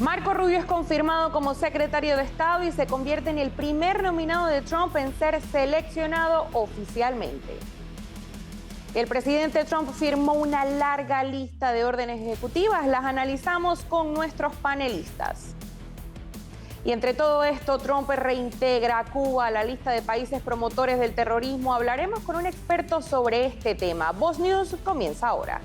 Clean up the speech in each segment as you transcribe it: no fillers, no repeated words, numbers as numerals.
Marco Rubio es confirmado como secretario de Estado y se convierte en el primer nominado de Trump en ser seleccionado oficialmente. El presidente Trump firmó una larga lista de órdenes ejecutivas, las analizamos con nuestros panelistas. Y entre todo esto, Trump reintegra a Cuba a la lista de países promotores del terrorismo. Hablaremos con un experto sobre este tema. Voz News comienza ahora.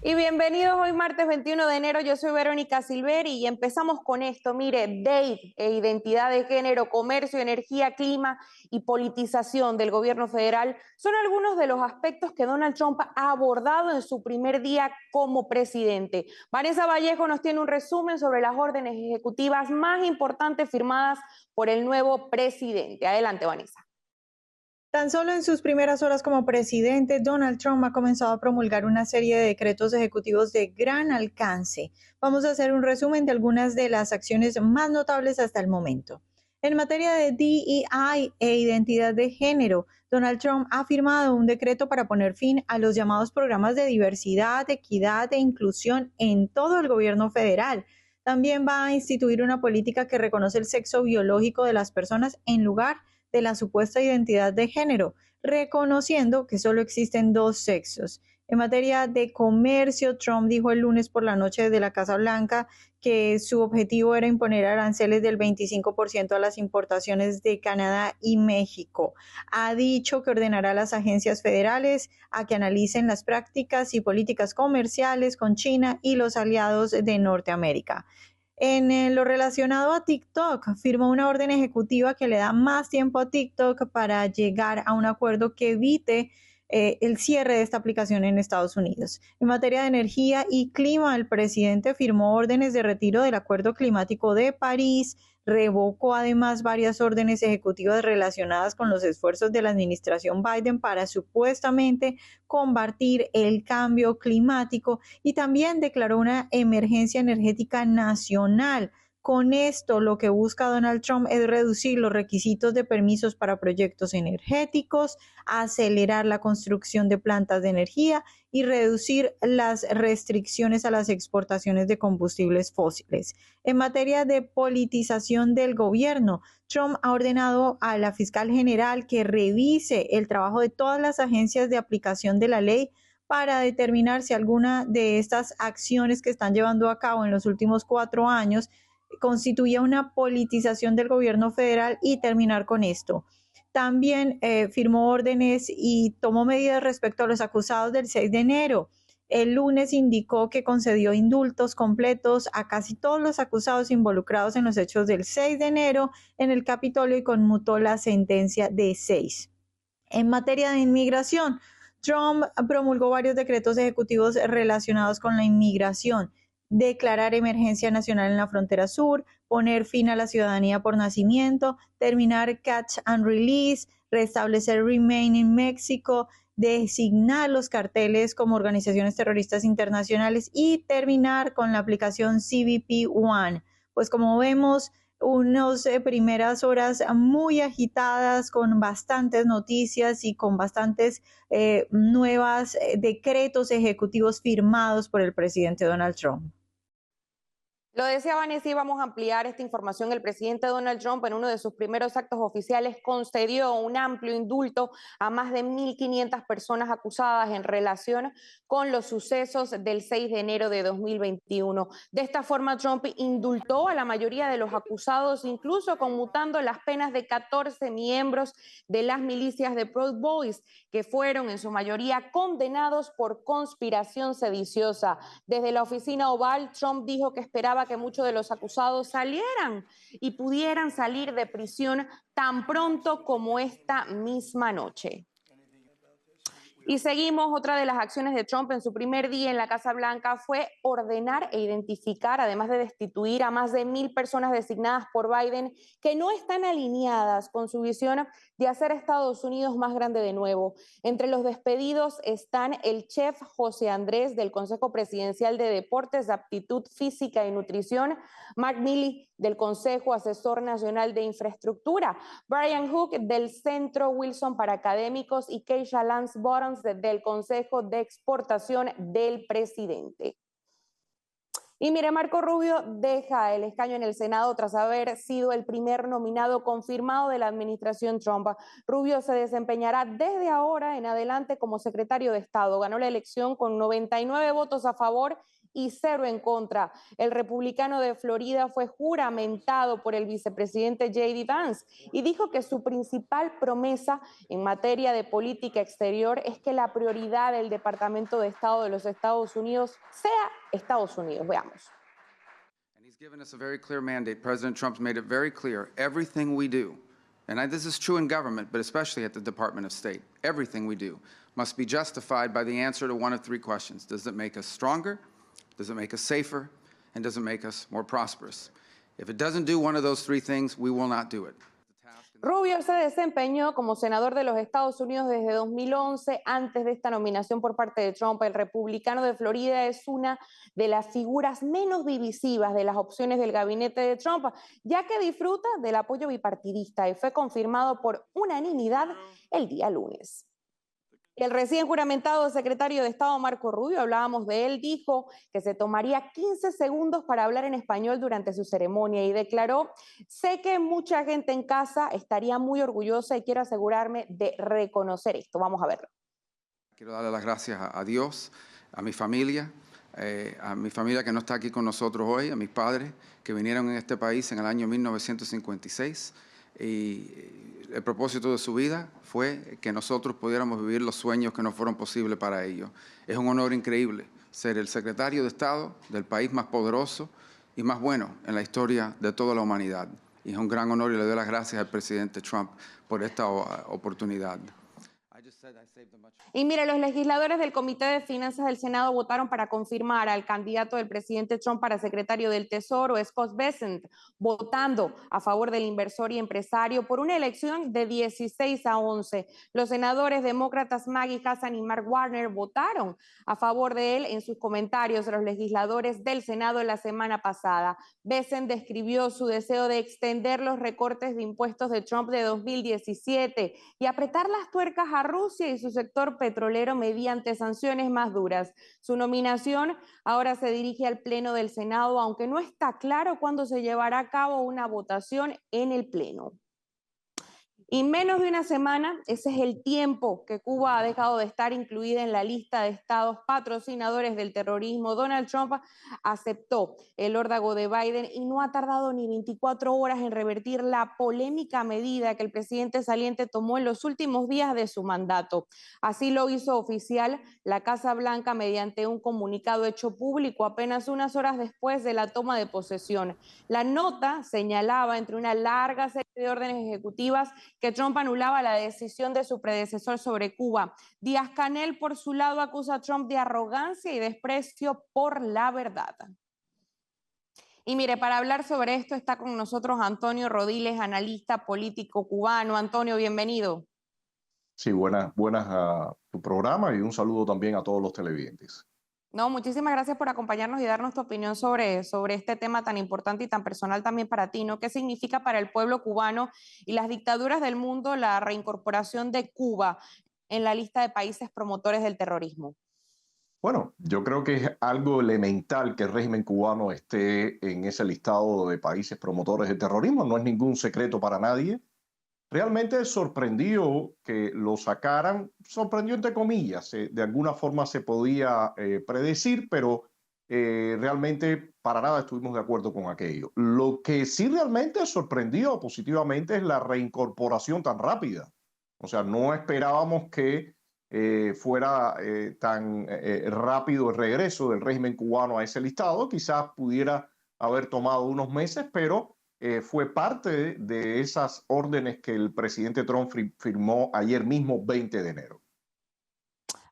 Y bienvenidos hoy martes 21 de enero, yo soy Verónica Silveri y empezamos con esto. Mire, DEI, identidad de género, comercio, energía, clima y politización del gobierno federal son algunos de los aspectos que Donald Trump ha abordado en su primer día como presidente. Vanessa Vallejo nos tiene un resumen sobre las órdenes ejecutivas más importantes firmadas por el nuevo presidente. Adelante, Vanessa. Tan solo en sus primeras horas como presidente, Donald Trump ha comenzado a promulgar una serie de decretos ejecutivos de gran alcance. Vamos a hacer un resumen de algunas de las acciones más notables hasta el momento. En materia de DEI e identidad de género, Donald Trump ha firmado un decreto para poner fin a los llamados programas de diversidad, equidad e inclusión en todo el gobierno federal. También va a instituir una política que reconoce el sexo biológico de las personas en lugar de la supuesta identidad de género, reconociendo que solo existen dos sexos. En materia de comercio, Trump dijo el lunes por la noche desde la Casa Blanca que su objetivo era imponer aranceles del 25% a las importaciones de Canadá y México. Ha dicho que ordenará a las agencias federales a que analicen las prácticas y políticas comerciales con China y los aliados de Norteamérica. En lo relacionado a TikTok, firmó una orden ejecutiva que le da más tiempo a TikTok para llegar a un acuerdo que evite el cierre de esta aplicación en Estados Unidos. En materia de energía y clima, el presidente firmó órdenes de retiro del Acuerdo Climático de París, revocó además varias órdenes ejecutivas relacionadas con los esfuerzos de la administración Biden para supuestamente combatir el cambio climático y también declaró una emergencia energética nacional. Con esto, lo que busca Donald Trump es reducir los requisitos de permisos para proyectos energéticos, acelerar la construcción de plantas de energía y reducir las restricciones a las exportaciones de combustibles fósiles. En materia de politización del gobierno, Trump ha ordenado a la fiscal general que revise el trabajo de todas las agencias de aplicación de la ley para determinar si alguna de estas acciones que están llevando a cabo en los últimos 4 años constituía una politización del gobierno federal y terminar con esto. También firmó órdenes y tomó medidas respecto a los acusados del 6 de enero. El lunes indicó que concedió indultos completos a casi todos los acusados involucrados en los hechos del 6 de enero en el Capitolio y conmutó la sentencia de 6. En materia de inmigración, Trump promulgó varios decretos ejecutivos relacionados con la inmigración. Declarar emergencia nacional en la frontera sur, poner fin a la ciudadanía por nacimiento, terminar Catch and Release, restablecer Remain en México, designar los carteles como organizaciones terroristas internacionales y terminar con la aplicación CBP One. Pues como vemos, unas primeras horas muy agitadas con bastantes noticias y con bastantes nuevos decretos ejecutivos firmados por el presidente Donald Trump. Lo decía Vanessa, y vamos a ampliar esta información. El presidente Donald Trump en uno de sus primeros actos oficiales concedió un amplio indulto a más de 1.500 personas acusadas en relación con los sucesos del 6 de enero de 2021. De esta forma, Trump indultó a la mayoría de los acusados, incluso conmutando las penas de 14 miembros de las milicias de Proud Boys, que fueron en su mayoría condenados por conspiración sediciosa. Desde la oficina oval, Trump dijo que esperaba que muchos de los acusados salieran y pudieran salir de prisión tan pronto como esta misma noche. Y seguimos, otra de las acciones de Trump en su primer día en la Casa Blanca fue ordenar e identificar, además de destituir a más de 1,000 personas designadas por Biden que no están alineadas con su visión de hacer a Estados Unidos más grande de nuevo. Entre los despedidos están el chef José Andrés del Consejo Presidencial de Deportes, Aptitud Física y Nutrición, Mark Milley del Consejo Asesor Nacional de Infraestructura, Brian Hook del Centro Wilson para Académicos y Keisha Lance Bottoms del Consejo de Exportación del presidente. Y mire, Marco Rubio deja el escaño en el Senado tras haber sido el primer nominado confirmado de la administración Trump. Rubio se desempeñará desde ahora en adelante como secretario de Estado. Ganó la elección con 99 votos a favor y 0 en contra. El republicano de Florida fue juramentado por el vicepresidente J.D. Vance y dijo que su principal promesa en materia de política exterior es que la prioridad del Departamento de Estado de los Estados Unidos sea Estados Unidos. Veamos. And he's given us a very clear mandate. President Trump's made it very clear. Everything we do, and this is true in government, but especially at the Department of State, everything we do must be justified by the answer to one of 3 questions. Does it make us stronger? Does it make us safer? And does it make us more prosperous? If it doesn't do one of those 3 things, we will not do it. Rubio se desempeñó como senador de los Estados Unidos desde 2011, antes de esta nominación por parte de Trump. El republicano de Florida es una de las figuras menos divisivas de las opciones del gabinete de Trump, ya que disfruta del apoyo bipartidista y fue confirmado por unanimidad el día lunes. El recién juramentado secretario de Estado Marco Rubio, hablábamos de él, dijo que se tomaría 15 segundos para hablar en español durante su ceremonia y declaró: sé que mucha gente en casa estaría muy orgullosa y quiero asegurarme de reconocer esto. Vamos a verlo. Quiero darle las gracias a Dios, a mi familia que no está aquí con nosotros hoy, a mis padres que vinieron en este país en el año 1956 y el propósito de su vida fue que nosotros pudiéramos vivir los sueños que no fueron posibles para ellos. Es un honor increíble ser el secretario de Estado del país más poderoso y más bueno en la historia de toda la humanidad. Y es un gran honor y le doy las gracias al presidente Trump por esta oportunidad. Y mire, los legisladores del Comité de Finanzas del Senado votaron para confirmar al candidato del presidente Trump para secretario del Tesoro, Scott Bessent, votando a favor del inversor y empresario por una elección de 16-11. Los senadores demócratas Maggie Hassan y Mark Warner votaron a favor de él en sus comentarios a los legisladores del Senado la semana pasada. Bessent describió su deseo de extender los recortes de impuestos de Trump de 2017 y apretar las tuercas a Rusia y su sector petrolero mediante sanciones más duras. Su nominación ahora se dirige al Pleno del Senado, aunque no está claro cuándo se llevará a cabo una votación en el Pleno. Y menos de una semana, ese es el tiempo que Cuba ha dejado de estar incluida en la lista de estados patrocinadores del terrorismo. Donald Trump aceptó el órdago de Biden y no ha tardado ni 24 horas en revertir la polémica medida que el presidente saliente tomó en los últimos días de su mandato. Así lo hizo oficial la Casa Blanca mediante un comunicado hecho público apenas unas horas después de la toma de posesión. La nota señalaba, entre una larga serie de órdenes ejecutivas, que Trump anulaba la decisión de su predecesor sobre Cuba. Díaz-Canel, por su lado, acusa a Trump de arrogancia y desprecio por la verdad. Y mire, para hablar sobre esto está con nosotros Antonio Rodiles, analista político cubano. Antonio, bienvenido. Sí, buenas a tu programa y un saludo también a todos los televidentes. No, muchísimas gracias por acompañarnos y darnos tu opinión sobre este tema tan importante y tan personal también para ti, ¿no? ¿Qué significa para el pueblo cubano y las dictaduras del mundo la reincorporación de Cuba en la lista de países promotores del terrorismo? Bueno, yo creo que es algo elemental que el régimen cubano esté en ese listado de países promotores del terrorismo. No es ningún secreto para nadie. Realmente sorprendió que lo sacaran, sorprendió entre comillas, de alguna forma se podía predecir, pero realmente para nada estuvimos de acuerdo con aquello. Lo que sí realmente sorprendió positivamente es la reincorporación tan rápida. O sea, no esperábamos que fuera tan rápido el regreso del régimen cubano a ese listado. Quizás pudiera haber tomado unos meses, pero fue parte de esas órdenes que el presidente Trump firmó ayer mismo, 20 de enero.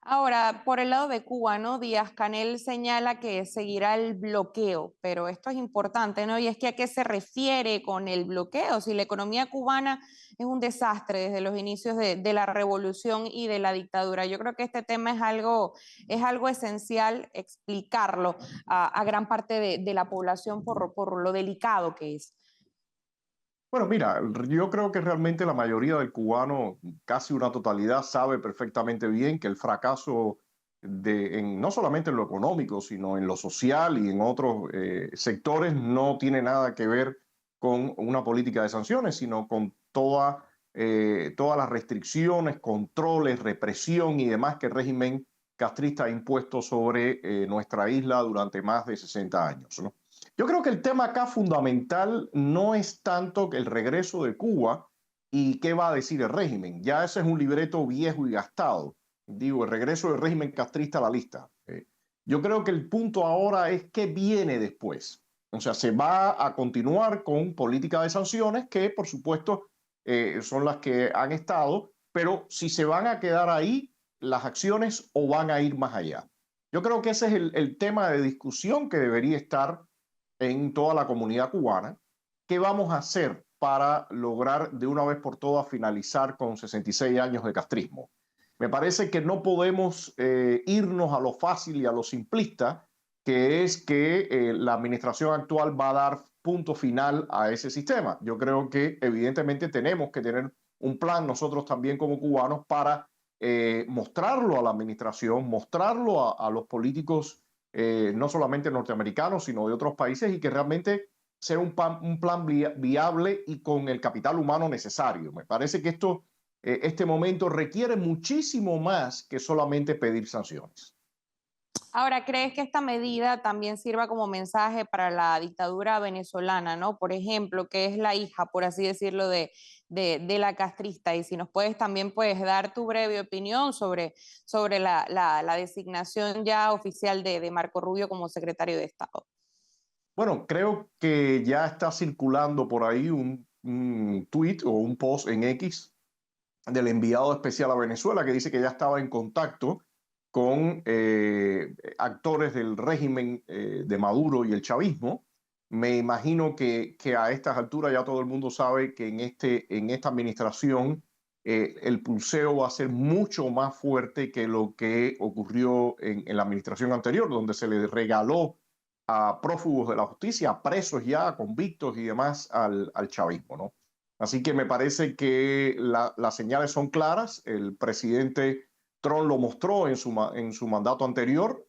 Ahora, por el lado de Cuba, ¿no? Díaz-Canel señala que seguirá el bloqueo, pero esto es importante, ¿no? Y es que ¿a qué se refiere con el bloqueo? Si la economía cubana es un desastre desde los inicios de la revolución y de la dictadura. Yo creo que este tema es algo esencial explicarlo a gran parte de la población por lo delicado que es. Bueno, mira, yo creo que realmente la mayoría del cubano, casi una totalidad, sabe perfectamente bien que el fracaso no solamente en lo económico, sino en lo social y en otros sectores, no tiene nada que ver con una política de sanciones, sino con todas las restricciones, controles, represión y demás que el régimen castrista ha impuesto sobre nuestra isla durante más de 60 años, ¿no? Yo creo que el tema acá fundamental no es tanto el regreso de Cuba y qué va a decir el régimen. Ya ese es un libreto viejo y gastado. Digo, el regreso del régimen castrista a la lista. Yo creo que el punto ahora es qué viene después. O sea, se va a continuar con política de sanciones que, por supuesto, son las que han estado, pero si se van a quedar ahí las acciones o van a ir más allá. Yo creo que ese es el tema de discusión que debería estar en toda la comunidad cubana. ¿Qué vamos a hacer para lograr de una vez por todas finalizar con 66 años de castrismo? Me parece que no podemos irnos a lo fácil y a lo simplista, que es que la administración actual va a dar punto final a ese sistema. Yo creo que evidentemente tenemos que tener un plan nosotros también como cubanos para mostrarlo a la administración, mostrarlo a los políticos no solamente norteamericanos, sino de otros países, y que realmente sea un plan viable y con el capital humano necesario. Me parece que este momento requiere muchísimo más que solamente pedir sanciones. Ahora, ¿crees que esta medida también sirva como mensaje para la dictadura venezolana, ¿no? Por ejemplo, que es la hija, por así decirlo, de la castrista. Y si nos puedes también pues, dar tu breve opinión sobre la designación ya oficial de Marco Rubio como secretario de Estado. Bueno, creo que ya está circulando por ahí un tweet o un post en X del enviado especial a Venezuela que dice que ya estaba en contacto con actores del régimen de Maduro y el chavismo. Me imagino que a estas alturas ya todo el mundo sabe que en esta administración el pulseo va a ser mucho más fuerte que lo que ocurrió en la administración anterior, donde se le regaló a prófugos de la justicia, a presos ya, a convictos y demás al chavismo, ¿no? Así que me parece que las señales son claras. El presidente Trump lo mostró en su mandato anterior.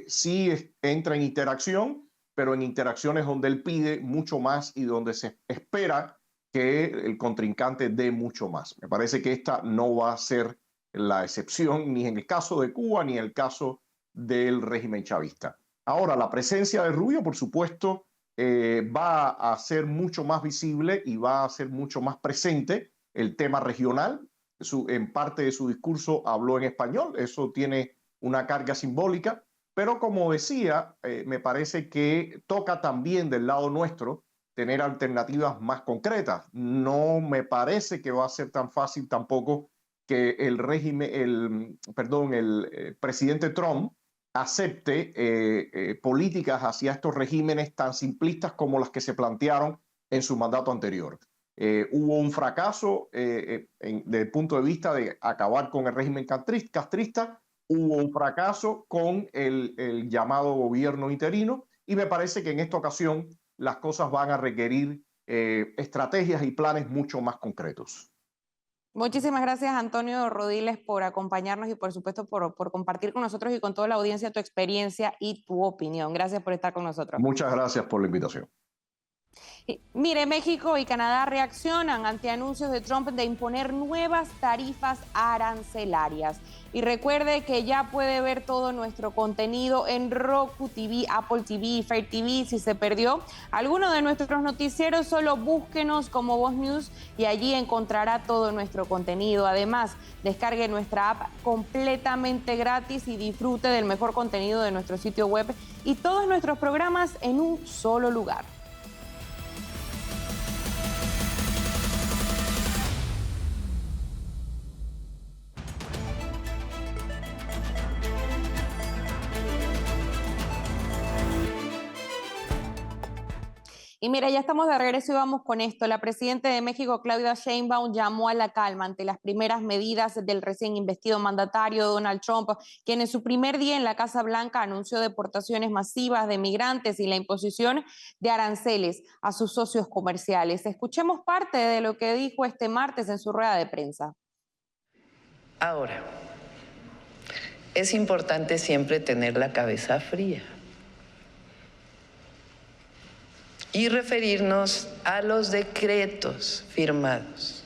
Sí entra en interacción, pero en interacciones donde él pide mucho más y donde se espera que el contrincante dé mucho más. Me parece que esta no va a ser la excepción ni en el caso de Cuba ni en el caso del régimen chavista. Ahora, la presencia de Rubio, por supuesto, va a ser mucho más visible y va a ser mucho más presente el tema regional. En parte de su discurso habló en español, eso tiene una carga simbólica, pero como decía, me parece que toca también del lado nuestro tener alternativas más concretas. No me parece que va a ser tan fácil tampoco que el presidente Trump acepte políticas hacia estos regímenes tan simplistas como las que se plantearon en su mandato anterior. Hubo un fracaso desde el punto de vista de acabar con el régimen castrista, hubo un fracaso con el llamado gobierno interino, y me parece que en esta ocasión las cosas van a requerir estrategias y planes mucho más concretos. Muchísimas gracias, Antonio Rodiles, por acompañarnos y, por supuesto, por compartir con nosotros y con toda la audiencia tu experiencia y tu opinión. Gracias por estar con nosotros. Muchas gracias por la invitación. Mire, México y Canadá reaccionan ante anuncios de Trump de imponer nuevas tarifas arancelarias. Y recuerde que ya puede ver todo nuestro contenido en Roku TV, Apple TV, Fire TV. Si se perdió alguno de nuestros noticieros, solo búsquenos como Voz News y allí encontrará todo nuestro contenido. Además, descargue nuestra app completamente gratis y disfrute del mejor contenido de nuestro sitio web y todos nuestros programas en un solo lugar. Y mira, ya estamos de regreso y vamos con esto. La presidenta de México, Claudia Sheinbaum, llamó a la calma ante las primeras medidas del recién investido mandatario Donald Trump, quien en su primer día en la Casa Blanca anunció deportaciones masivas de migrantes y la imposición de aranceles a sus socios comerciales. Escuchemos parte de lo que dijo este martes en su rueda de prensa. Ahora, es importante siempre tener la cabeza fría y referirnos a los decretos firmados,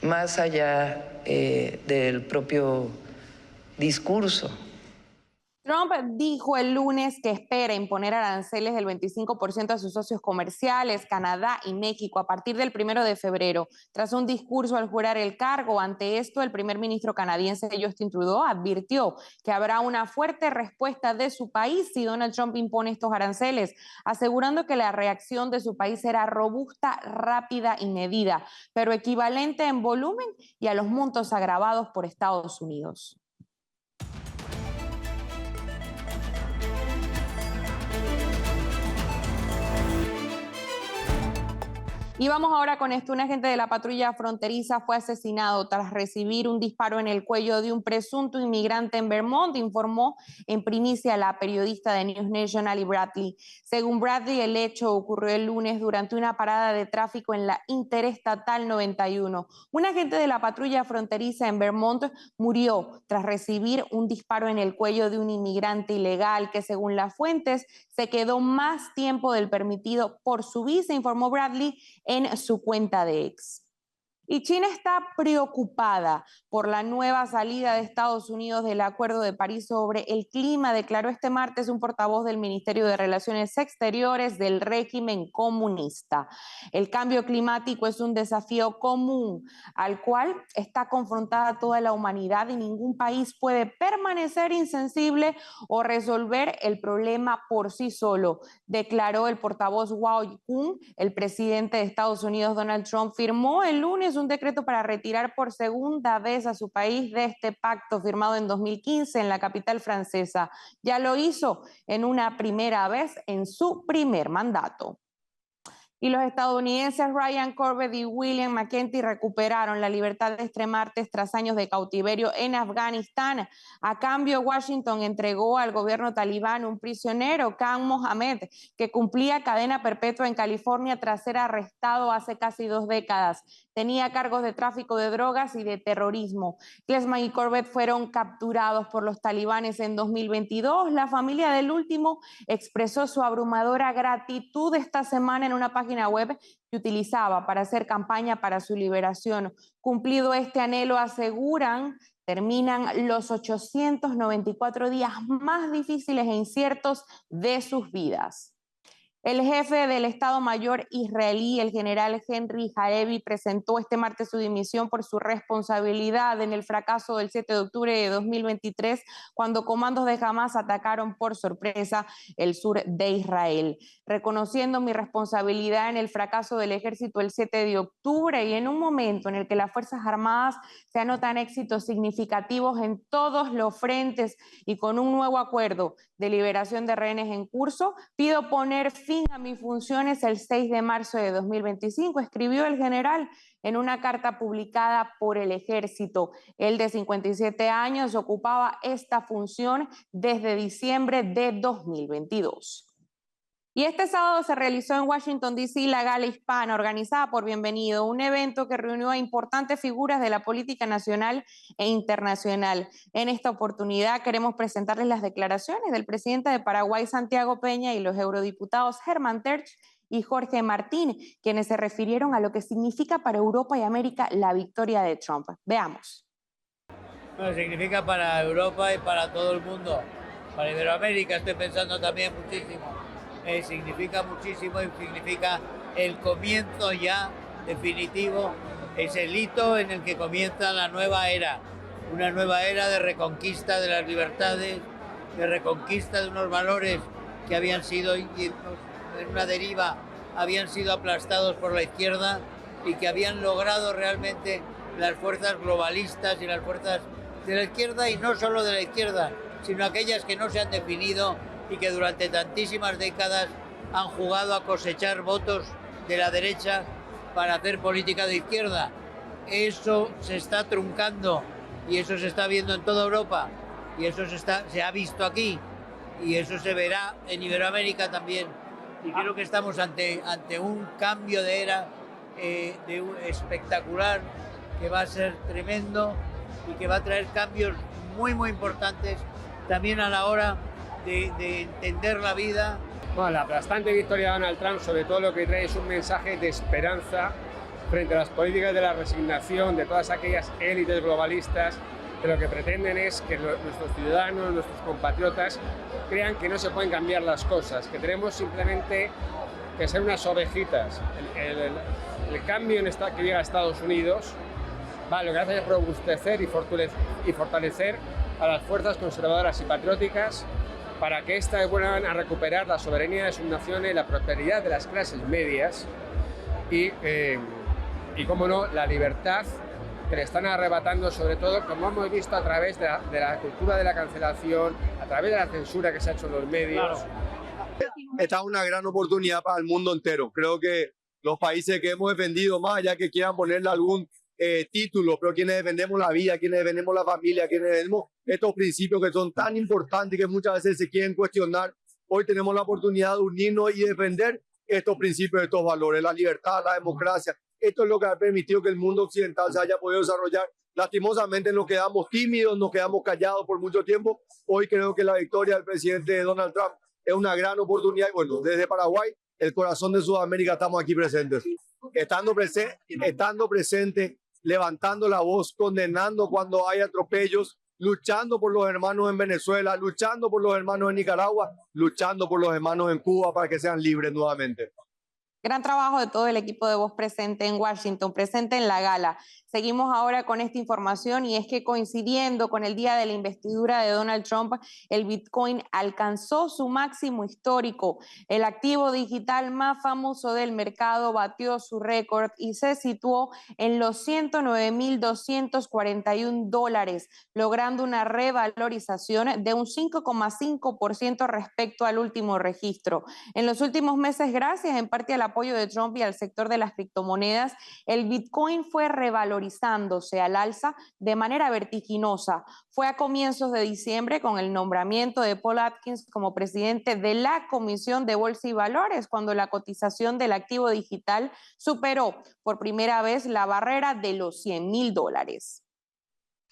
más allá del propio discurso. Trump dijo el lunes que espera imponer aranceles del 25% a sus socios comerciales, Canadá y México, a partir del 1 de febrero. Tras un discurso al jurar el cargo, ante esto, el primer ministro canadiense Justin Trudeau advirtió que habrá una fuerte respuesta de su país si Donald Trump impone estos aranceles, asegurando que la reacción de su país será robusta, rápida y medida, pero equivalente en volumen y a los montos agravados por Estados Unidos. Y vamos ahora con esto. Un agente de la patrulla fronteriza fue asesinado tras recibir un disparo en el cuello de un presunto inmigrante en Vermont, informó en primicia la periodista de News Nation, Ali Bradley. Según Bradley, el hecho ocurrió el lunes durante una parada de tráfico en la Interestatal 91. Un agente de la patrulla fronteriza en Vermont murió tras recibir un disparo en el cuello de un inmigrante ilegal que, según las fuentes, se quedó más tiempo del permitido por su visa, informó Bradley en su cuenta de X. Y China está preocupada por la nueva salida de Estados Unidos del Acuerdo de París sobre el clima, declaró este martes un portavoz del Ministerio de Relaciones Exteriores del régimen comunista. El cambio climático es un desafío común al cual está confrontada toda la humanidad y ningún país puede permanecer insensible o resolver el problema por sí solo, declaró el portavoz Wao Jun. El presidente de Estados Unidos, Donald Trump, firmó el lunes un decreto para retirar por segunda vez a su país de este pacto firmado en 2015 en la capital francesa. Ya lo hizo en una primera vez en su primer mandato. Y los estadounidenses Ryan Corbett y William McEntee recuperaron la libertad este martes tras años de cautiverio en Afganistán. A cambio, Washington entregó al gobierno talibán un prisionero, Khan Mohammed, que cumplía cadena perpetua en California tras ser arrestado hace casi 2 décadas. Tenía cargos de tráfico de drogas y de terrorismo. Klesman y Corbett fueron capturados por los talibanes en 2022. La familia del último expresó su abrumadora gratitud esta semana en una página web que utilizaba para hacer campaña para su liberación. Cumplido este anhelo, aseguran, terminan los 894 días más difíciles e inciertos de sus vidas. El jefe del Estado Mayor israelí, el general Henry Halevi, presentó este martes su dimisión por su responsabilidad en el fracaso del 7 de octubre de 2023, cuando comandos de Hamas atacaron por sorpresa el sur de Israel. Reconociendo mi responsabilidad en el fracaso del ejército el 7 de octubre y en un momento en el que las Fuerzas Armadas se anotan éxitos significativos en todos los frentes y con un nuevo acuerdo de liberación de rehenes en curso, pido poner fin a mis funciones el 6 de marzo de 2025, escribió el general en una carta publicada por el ejército. Él, de 57 años, ocupaba esta función desde diciembre de 2022. Y este sábado se realizó en Washington, D.C. la Gala Hispana, organizada por Bienvenido, un evento que reunió a importantes figuras de la política nacional e internacional. En esta oportunidad queremos presentarles las declaraciones del presidente de Paraguay, Santiago Peña, y los eurodiputados Germán Terch y Jorge Martín, quienes se refirieron a lo que significa para Europa y América la victoria de Trump. Veamos. Bueno, significa para Europa y para todo el mundo. Para Iberoamérica estoy pensando también muchísimo. Significa muchísimo y significa el comienzo ya definitivo, es el hito en el que comienza la nueva era, una nueva era de reconquista de las libertades, de reconquista de unos valores que habían sido en una deriva, habían sido aplastados por la izquierda y que habían logrado realmente las fuerzas globalistas y las fuerzas de la izquierda, y no solo de la izquierda, sino aquellas que no se han definido y que durante tantísimas décadas han jugado a cosechar votos de la derecha para hacer política de izquierda. Eso se está truncando y eso se está viendo en toda Europa y eso se ha visto aquí y eso se verá en Iberoamérica también. Y creo que estamos ante un cambio de era espectacular que va a ser tremendo y que va a traer cambios muy, muy importantes también a la hora de entender la vida. Bueno, la aplastante victoria de Donald Trump sobre todo lo que trae es un mensaje de esperanza frente a las políticas de la resignación de todas aquellas élites globalistas que lo que pretenden es que nuestros ciudadanos, nuestros compatriotas crean que no se pueden cambiar las cosas, que tenemos simplemente que ser unas ovejitas. El cambio que llega a Estados Unidos lo que hace es robustecer y fortalecer a las fuerzas conservadoras y patrióticas para que éstas vuelvan a recuperar la soberanía de sus naciones, la prosperidad de las clases medias y cómo no, la libertad que le están arrebatando, sobre todo, como hemos visto a través de la cultura de la cancelación, a través de la censura que se ha hecho en los medios. Esta es una gran oportunidad para el mundo entero. Creo que los países que hemos defendido, más allá que quieran ponerle algún título, pero quienes defendemos la vida, quienes defendemos la familia, quienes defendemos estos principios que son tan importantes que muchas veces se quieren cuestionar, hoy tenemos la oportunidad de unirnos y defender estos principios, estos valores, la libertad, la democracia. Esto es lo que ha permitido que el mundo occidental se haya podido desarrollar. Lastimosamente nos quedamos tímidos, nos quedamos callados por mucho tiempo. Hoy creo que la victoria del presidente Donald Trump es una gran oportunidad. Y bueno, desde Paraguay, el corazón de Sudamérica, estamos aquí presentes. Estando presente, levantando la voz, condenando cuando hay atropellos, luchando por los hermanos en Venezuela, luchando por los hermanos en Nicaragua, luchando por los hermanos en Cuba para que sean libres nuevamente. Gran trabajo de todo el equipo de Voz presente en Washington, presente en la gala. Seguimos ahora con esta información y es que coincidiendo con el día de la investidura de Donald Trump, el Bitcoin alcanzó su máximo histórico. El activo digital más famoso del mercado batió su récord y se situó en los $109,241, logrando una revalorización de un 5,5% respecto al último registro. En los últimos meses, gracias en parte al apoyo de Trump y al sector de las criptomonedas, el Bitcoin fue revalorizándose al alza de manera vertiginosa. Fue a comienzos de diciembre con el nombramiento de Paul Atkins como presidente de la Comisión de Bolsa y Valores, cuando la cotización del activo digital superó por primera vez la barrera de los $100,000.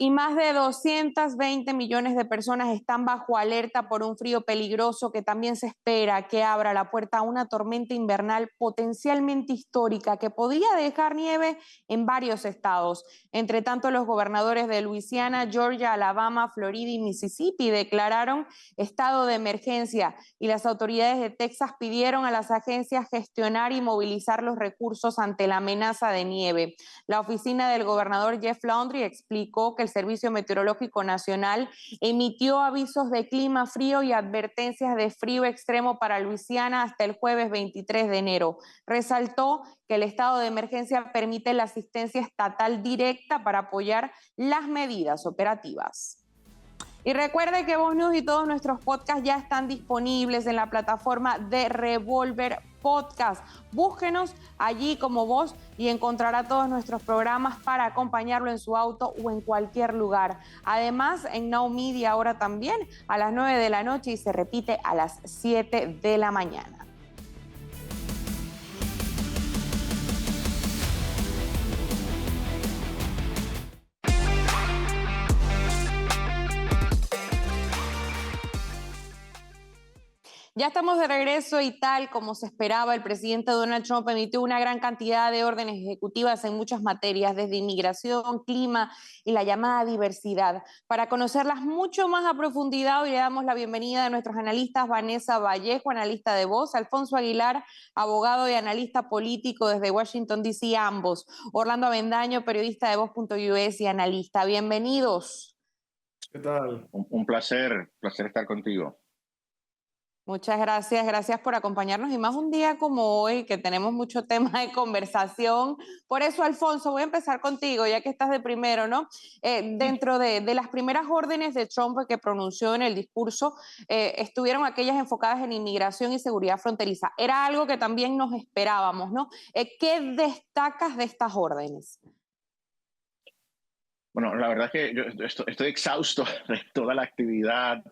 Y más de 220 millones de personas están bajo alerta por un frío peligroso que también se espera que abra la puerta a una tormenta invernal potencialmente histórica que podría dejar nieve en varios estados. Entre tanto, los gobernadores de Luisiana, Georgia, Alabama, Florida y Mississippi declararon estado de emergencia y las autoridades de Texas pidieron a las agencias gestionar y movilizar los recursos ante la amenaza de nieve. La oficina del gobernador Jeff Landry explicó que el Servicio Meteorológico Nacional emitió avisos de clima frío y advertencias de frío extremo para Luisiana hasta el jueves 23 de enero. Resaltó que el estado de emergencia permite la asistencia estatal directa para apoyar las medidas operativas. Y recuerde que Voz News y todos nuestros podcasts ya están disponibles en la plataforma de Revolver Podcast. Búsquenos allí como Voz y encontrará todos nuestros programas para acompañarlo en su auto o en cualquier lugar. Además, en Now Media ahora también a las 9 de la noche y se repite a las 7 de la mañana. Ya estamos de regreso y tal como se esperaba, el presidente Donald Trump emitió una gran cantidad de órdenes ejecutivas en muchas materias, desde inmigración, clima y la llamada diversidad. Para conocerlas mucho más a profundidad, hoy le damos la bienvenida a nuestros analistas Vanessa Vallejo, analista de Voz, Alfonso Aguilar, abogado y analista político desde Washington, D.C., ambos. Orlando Avendaño, periodista de Voz.us y analista. Bienvenidos. ¿Qué tal? Un placer estar contigo. Muchas gracias, gracias por acompañarnos y más un día como hoy que tenemos mucho tema de conversación. Por eso, Alfonso, voy a empezar contigo, ya que estás de primero, ¿no? Dentro de las primeras órdenes de Trump que pronunció en el discurso, estuvieron aquellas enfocadas en inmigración y seguridad fronteriza. Era algo que también nos esperábamos, ¿no? ¿Qué destacas de estas órdenes? Bueno, la verdad es que yo estoy exhausto de toda la actividad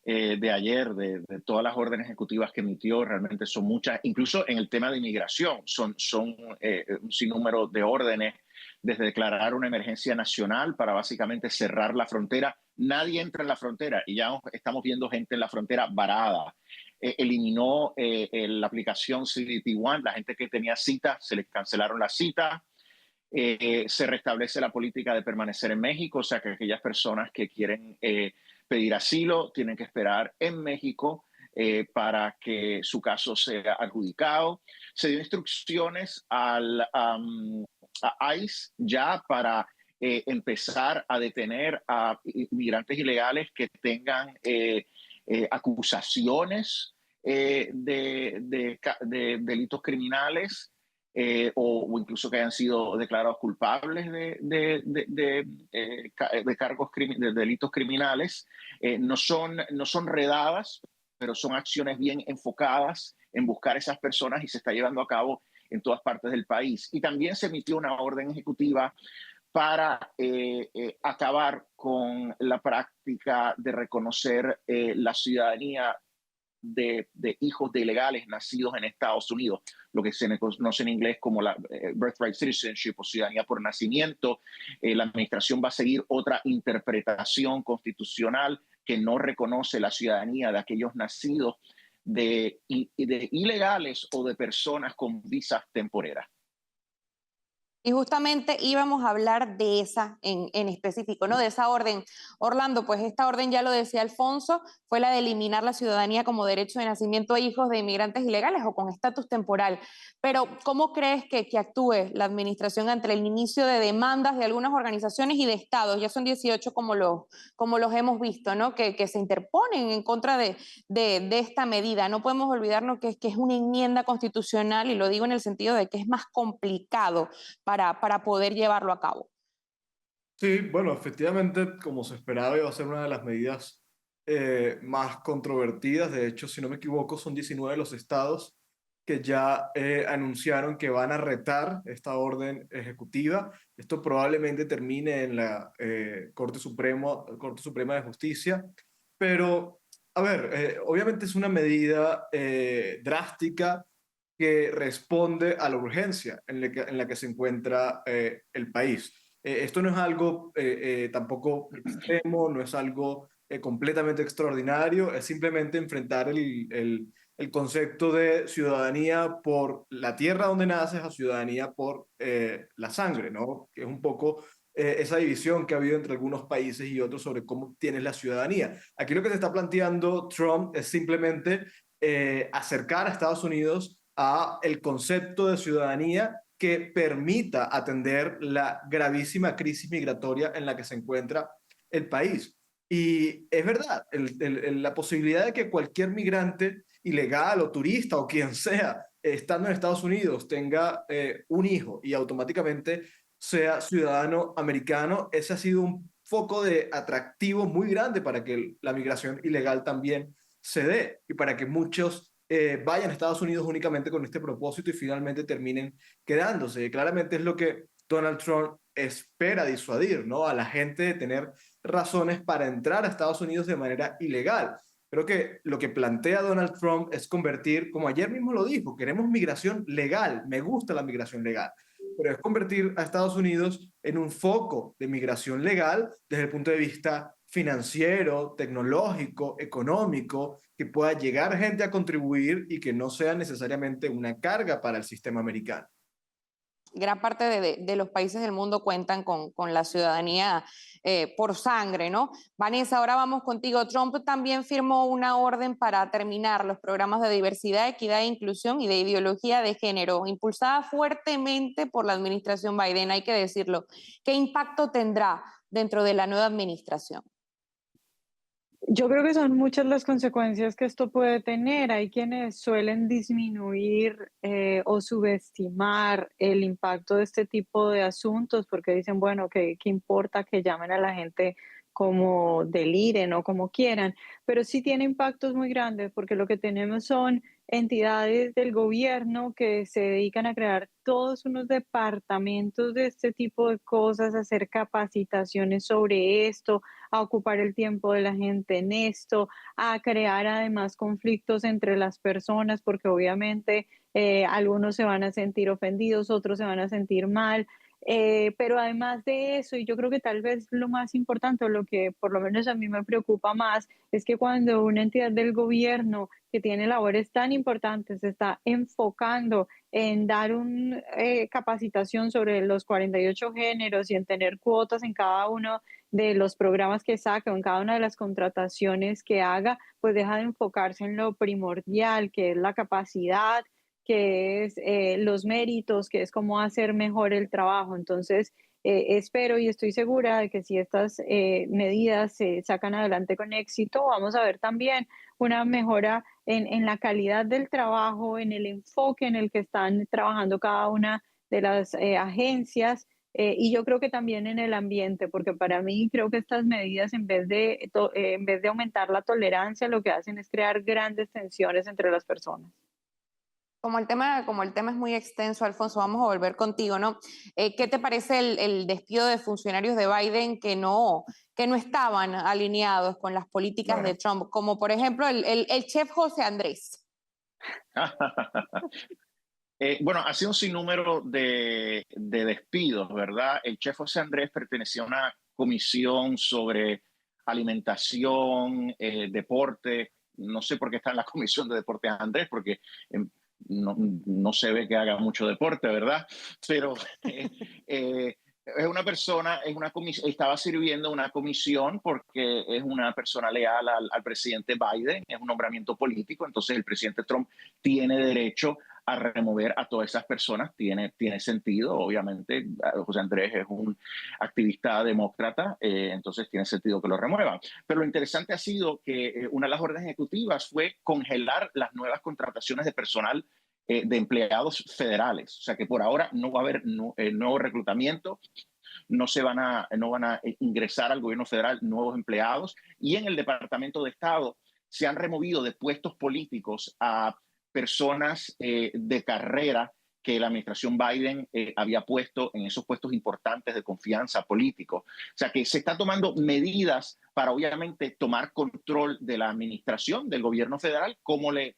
de ayer, de todas las órdenes ejecutivas que emitió. Realmente son muchas, incluso en el tema de inmigración, son un sinnúmero de órdenes, desde declarar una emergencia nacional para básicamente cerrar la frontera. Nadie entra en la frontera y ya estamos viendo gente en la frontera varada. Eliminó la aplicación CBP One, la gente que tenía cita, se les cancelaron las citas. Se restablece la política de permanecer en México, o sea que aquellas personas que quieren pedir asilo tienen que esperar en México para que su caso sea adjudicado. Se dio instrucciones a ICE ya para empezar a detener a inmigrantes ilegales que tengan acusaciones de delitos criminales. O incluso que hayan sido declarados culpables de cargos de delitos criminales. No son redadas, pero son acciones bien enfocadas en buscar esas personas y se está llevando a cabo en todas partes del país. Y también se emitió una orden ejecutiva para acabar con la práctica de reconocer la ciudadanía de hijos de ilegales nacidos en Estados Unidos, lo que se conoce en inglés como la birthright citizenship o ciudadanía por nacimiento. La administración va a seguir otra interpretación constitucional que no reconoce la ciudadanía de aquellos nacidos de ilegales o de personas con visas temporeras. Y justamente íbamos a hablar de esa en específico, ¿no? De esa orden. Orlando, pues esta orden, ya lo decía Alfonso, fue la de eliminar la ciudadanía como derecho de nacimiento a hijos de inmigrantes ilegales o con estatus temporal. Pero, ¿cómo crees que actúe la administración ante el inicio de demandas de algunas organizaciones y de estados? Ya son 18 como los hemos visto, ¿no? Que se interponen en contra de esta medida. No podemos olvidarnos que es una enmienda constitucional, y lo digo en el sentido de que es más complicado para poder llevarlo a cabo. Sí, bueno, efectivamente, como se esperaba, iba a ser una de las medidas más controvertidas. De hecho, si no me equivoco, son 19 los estados que ya anunciaron que van a retar esta orden ejecutiva. Esto probablemente termine en la Corte Suprema de Justicia. Pero, a ver, obviamente es una medida drástica que responde a la urgencia en la que se encuentra el país. Esto no es algo tampoco extremo, no es algo completamente extraordinario, es simplemente enfrentar el concepto de ciudadanía por la tierra donde naces a ciudadanía por la sangre, ¿no? Que es un poco esa división que ha habido entre algunos países y otros sobre cómo tienes la ciudadanía. Aquí lo que se está planteando Trump es simplemente acercar a Estados Unidos a el concepto de ciudadanía que permita atender la gravísima crisis migratoria en la que se encuentra el país. Y es verdad, la posibilidad de que cualquier migrante ilegal o turista o quien sea, estando en Estados Unidos, tenga un hijo y automáticamente sea ciudadano americano, ese ha sido un foco de atractivo muy grande para que la migración ilegal también se dé y para que muchos vayan a Estados Unidos únicamente con este propósito y finalmente terminen quedándose. Claramente es lo que Donald Trump espera disuadir, ¿no? A la gente de tener razones para entrar a Estados Unidos de manera ilegal. Creo que lo que plantea Donald Trump es convertir, como ayer mismo lo dijo, queremos migración legal, me gusta la migración legal, pero es convertir a Estados Unidos en un foco de migración legal desde el punto de vista financiero, tecnológico, económico, que pueda llegar gente a contribuir y que no sea necesariamente una carga para el sistema americano. Gran parte de los países del mundo cuentan con la ciudadanía por sangre, ¿no? Vanessa, ahora vamos contigo. Trump también firmó una orden para terminar los programas de diversidad, equidad e inclusión y de ideología de género, impulsada fuertemente por la administración Biden, hay que decirlo. ¿Qué impacto tendrá dentro de la nueva administración? Yo creo que son muchas las consecuencias que esto puede tener. Hay quienes suelen disminuir o subestimar el impacto de este tipo de asuntos porque dicen, bueno, ¿qué importa que llamen a la gente como deliren o como quieran? Pero sí tiene impactos muy grandes porque lo que tenemos son entidades del gobierno que se dedican a crear todos unos departamentos de este tipo de cosas, a hacer capacitaciones sobre esto, a ocupar el tiempo de la gente en esto, a crear además conflictos entre las personas, porque obviamente algunos se van a sentir ofendidos, otros se van a sentir mal. Pero además de eso, y yo creo que tal vez lo más importante, o lo que por lo menos a mí me preocupa más, es que cuando una entidad del gobierno que tiene labores tan importantes se está enfocando en dar una capacitación sobre los 48 géneros y en tener cuotas en cada uno de los programas que saca o en cada una de las contrataciones que haga, pues deja de enfocarse en lo primordial, que es la capacidad, que es los méritos, que es cómo hacer mejor el trabajo. Entonces, espero y estoy segura de que si estas medidas se sacan adelante con éxito, vamos a ver también una mejora en la calidad del trabajo, en el enfoque en el que están trabajando cada una de las agencias. Y yo creo que también en el ambiente, porque para mí creo que estas medidas, en vez de aumentar la tolerancia, lo que hacen es crear grandes tensiones entre las personas. Como el tema es muy extenso, Alfonso, vamos a volver contigo, ¿no? ¿Qué te parece el despido de funcionarios de Biden que no estaban alineados con las políticas de Trump? Como por ejemplo el chef José Andrés. Bueno, ha sido un sinnúmero de despidos, ¿verdad? El chef José Andrés pertenecía a una comisión sobre alimentación, deporte. No sé por qué está en la comisión de deportes Andrés, porque no se ve que haga mucho deporte, ¿verdad? Pero es una persona, estaba sirviendo una comisión porque es una persona leal al presidente Biden, es un nombramiento político, entonces el presidente Trump tiene derecho a remover a todas esas personas, tiene sentido, obviamente. José Andrés es un activista demócrata, entonces tiene sentido que lo remuevan. Pero lo interesante ha sido que una de las órdenes ejecutivas fue congelar las nuevas contrataciones de personal de empleados federales, o sea que por ahora no va a haber nuevo reclutamiento, no van a ingresar al gobierno federal nuevos empleados, y en el Departamento de Estado se han removido de puestos políticos a personas de carrera que la administración Biden había puesto en esos puestos importantes de confianza políticos. O sea que se está tomando medidas para obviamente tomar control de la administración del gobierno federal como les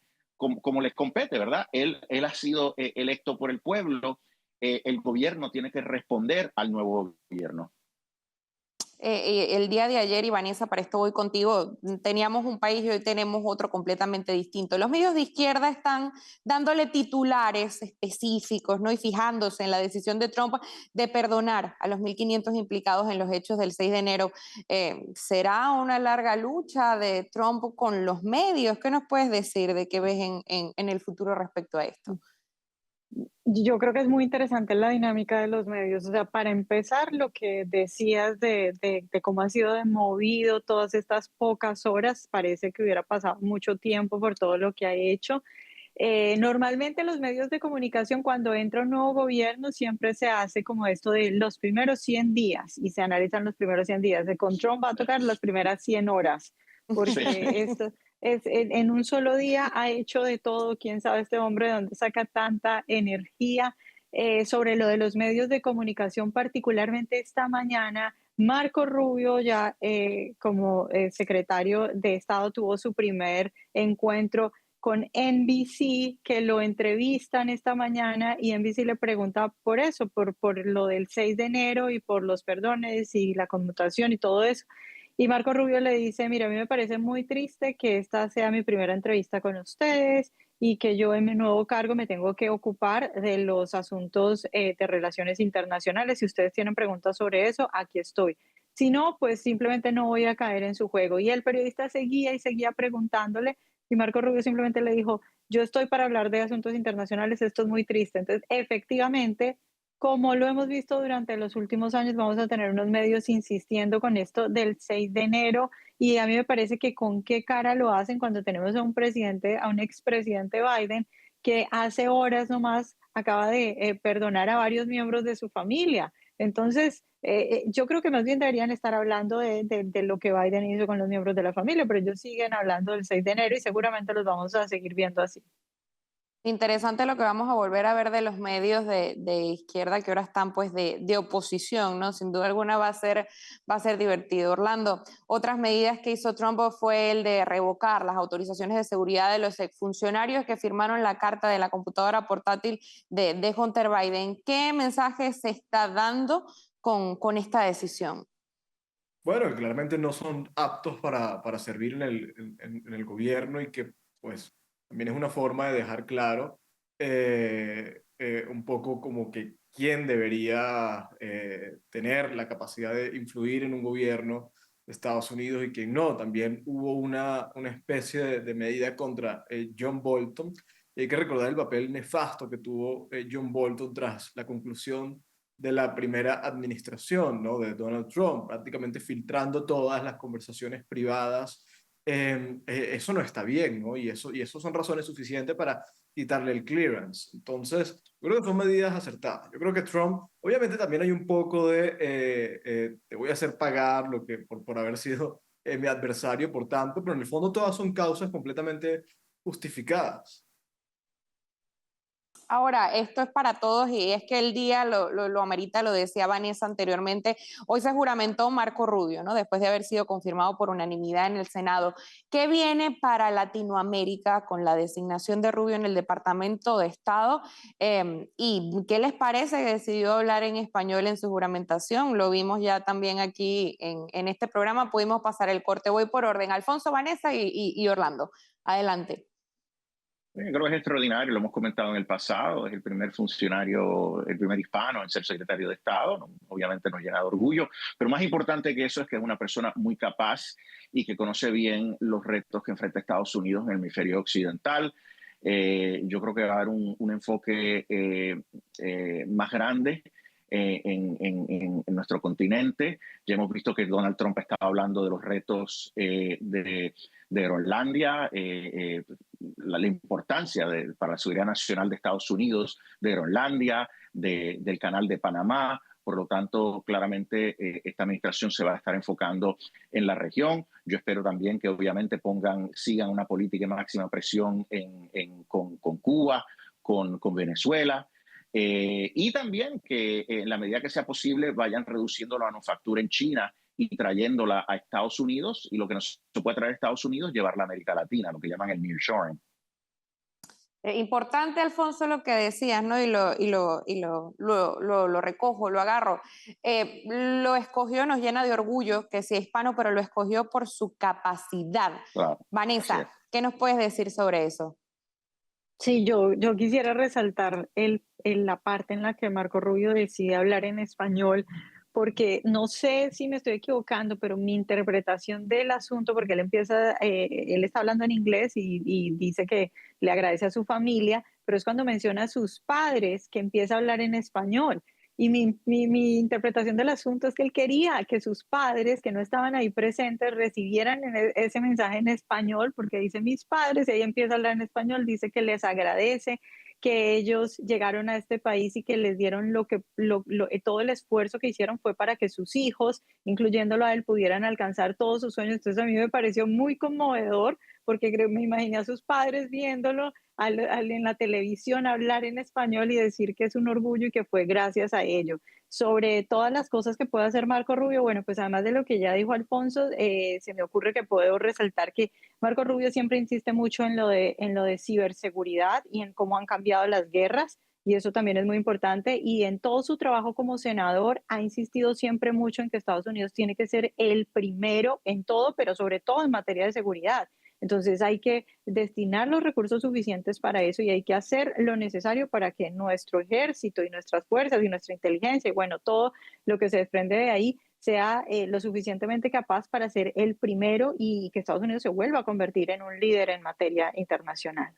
compete, ¿verdad? Él ha sido electo por el pueblo, el gobierno tiene que responder al nuevo gobierno. El día de ayer, y Vanessa, para esto voy contigo, teníamos un país y hoy tenemos otro completamente distinto. Los medios de izquierda están dándole titulares específicos, ¿no? Y fijándose en la decisión de Trump de perdonar a los 1.500 implicados en los hechos del 6 de enero. ¿Será una larga lucha de Trump con los medios? ¿Qué nos puedes decir de qué ves en el futuro respecto a esto? Yo creo que es muy interesante la dinámica de los medios. O sea, para empezar, lo que decías de cómo ha sido movido todas estas pocas horas, parece que hubiera pasado mucho tiempo por todo lo que ha hecho. Normalmente los medios de comunicación, cuando entra un nuevo gobierno, siempre se hace como esto de los primeros 100 días y se analizan los primeros 100 días. Con Trump va a tocar las primeras 100 horas, porque esto en un solo día ha hecho de todo. Quién sabe este hombre de dónde saca tanta energía. Sobre lo de los medios de comunicación, particularmente esta mañana, Marco Rubio, ya como secretario de Estado, tuvo su primer encuentro con NBC, que lo entrevistan esta mañana, y NBC le pregunta por eso, por lo del 6 de enero y por los perdones y la conmutación y todo eso. Y Marco Rubio le dice, mira, a mí me parece muy triste que esta sea mi primera entrevista con ustedes y que yo en mi nuevo cargo me tengo que ocupar de los asuntos de relaciones internacionales. Si ustedes tienen preguntas sobre eso, aquí estoy. Si no, pues simplemente no voy a caer en su juego. Y el periodista seguía y seguía preguntándole, y Marco Rubio simplemente le dijo, yo estoy para hablar de asuntos internacionales, esto es muy triste. Entonces, efectivamente, como lo hemos visto durante los últimos años, vamos a tener unos medios insistiendo con esto del 6 de enero y a mí me parece que con qué cara lo hacen cuando tenemos a un presidente, a un expresidente Biden, que hace horas nomás acaba de perdonar a varios miembros de su familia. Entonces, yo creo que más bien deberían estar hablando de lo que Biden hizo con los miembros de la familia, pero ellos siguen hablando del 6 de enero y seguramente los vamos a seguir viendo así. Interesante lo que vamos a volver a ver de los medios de izquierda que ahora están pues de oposición, ¿no? Sin duda alguna va a ser divertido. Orlando, otras medidas que hizo Trump fue el de revocar las autorizaciones de seguridad de los exfuncionarios que firmaron la carta de la computadora portátil de Hunter Biden. ¿Qué mensaje se está dando con esta decisión? Bueno, claramente no son aptos para servir en el gobierno y que pues también es una forma de dejar claro un poco como que quién debería tener la capacidad de influir en un gobierno de Estados Unidos y quién no. También hubo una especie de medida contra John Bolton. Y hay que recordar el papel nefasto que tuvo John Bolton tras la conclusión de la primera administración, ¿no? De Donald Trump, prácticamente filtrando todas las conversaciones privadas. Eso no está bien, ¿no? Y eso son razones suficientes para quitarle el clearance. Entonces, yo creo que son medidas acertadas. Yo creo que Trump, obviamente también hay un poco de te voy a hacer pagar lo que por haber sido mi adversario por tanto, pero en el fondo todas son causas completamente justificadas. Ahora, esto es para todos y es que el día lo amerita, lo decía Vanessa anteriormente. Hoy se juramentó Marco Rubio, ¿no? Después de haber sido confirmado por unanimidad en el Senado. ¿Qué viene para Latinoamérica con la designación de Rubio en el Departamento de Estado? ¿Y qué les parece que decidió hablar en español en su juramentación? Lo vimos ya también aquí en este programa. Pudimos pasar el corte. Voy por orden. Alfonso, Vanessa y Orlando. Adelante. Creo que es extraordinario, lo hemos comentado en el pasado, es el primer funcionario, el primer hispano en ser secretario de Estado, ¿no? Obviamente nos llena de orgullo, pero más importante que eso es que es una persona muy capaz y que conoce bien los retos que enfrenta Estados Unidos en el hemisferio occidental. Yo creo que va a haber un enfoque más grande en nuestro continente. Ya hemos visto que Donald Trump estaba hablando de los retos de Groenlandia, la importancia para la seguridad nacional de Estados Unidos, de Groenlandia, del canal de Panamá. Por lo tanto, claramente esta administración se va a estar enfocando en la región. Yo espero también que obviamente sigan una política de máxima presión con Cuba, con Venezuela. Y también que en la medida que sea posible vayan reduciendo la manufactura en China y trayéndola a Estados Unidos, y lo que no se puede traer a Estados Unidos, llevarla a América Latina, lo que llaman el nearshoring. Importante, Alfonso, lo que decías, ¿no? Y lo recojo, lo agarro. Lo escogió, nos llena de orgullo que sea hispano, pero lo escogió por su capacidad. Claro, Vanessa, ¿qué nos puedes decir sobre eso? Sí, yo quisiera resaltar la parte en la que Marco Rubio decide hablar en español, porque no sé si me estoy equivocando, pero mi interpretación del asunto, porque él está hablando en inglés y dice que le agradece a su familia, pero es cuando menciona a sus padres que empieza a hablar en español. Y mi interpretación del asunto es que él quería que sus padres, que no estaban ahí presentes, recibieran ese mensaje en español, porque dice mis padres, y ahí empieza a hablar en español, dice que les agradece que ellos llegaron a este país y que les dieron todo el esfuerzo que hicieron fue para que sus hijos, incluyéndolo a él, pudieran alcanzar todos sus sueños. Entonces a mí me pareció muy conmovedor porque me imaginé a sus padres viéndolo en la televisión hablar en español y decir que es un orgullo y que fue gracias a ello. Sobre todas las cosas que puede hacer Marco Rubio, bueno, pues además de lo que ya dijo Alfonso, se me ocurre que puedo resaltar que Marco Rubio siempre insiste mucho en lo de ciberseguridad y en cómo han cambiado las guerras, y eso también es muy importante, y en todo su trabajo como senador ha insistido siempre mucho en que Estados Unidos tiene que ser el primero en todo, pero sobre todo en materia de seguridad. Entonces hay que destinar los recursos suficientes para eso y hay que hacer lo necesario para que nuestro ejército y nuestras fuerzas y nuestra inteligencia y bueno, todo lo que se desprende de ahí sea lo suficientemente capaz para ser el primero y que Estados Unidos se vuelva a convertir en un líder en materia internacional.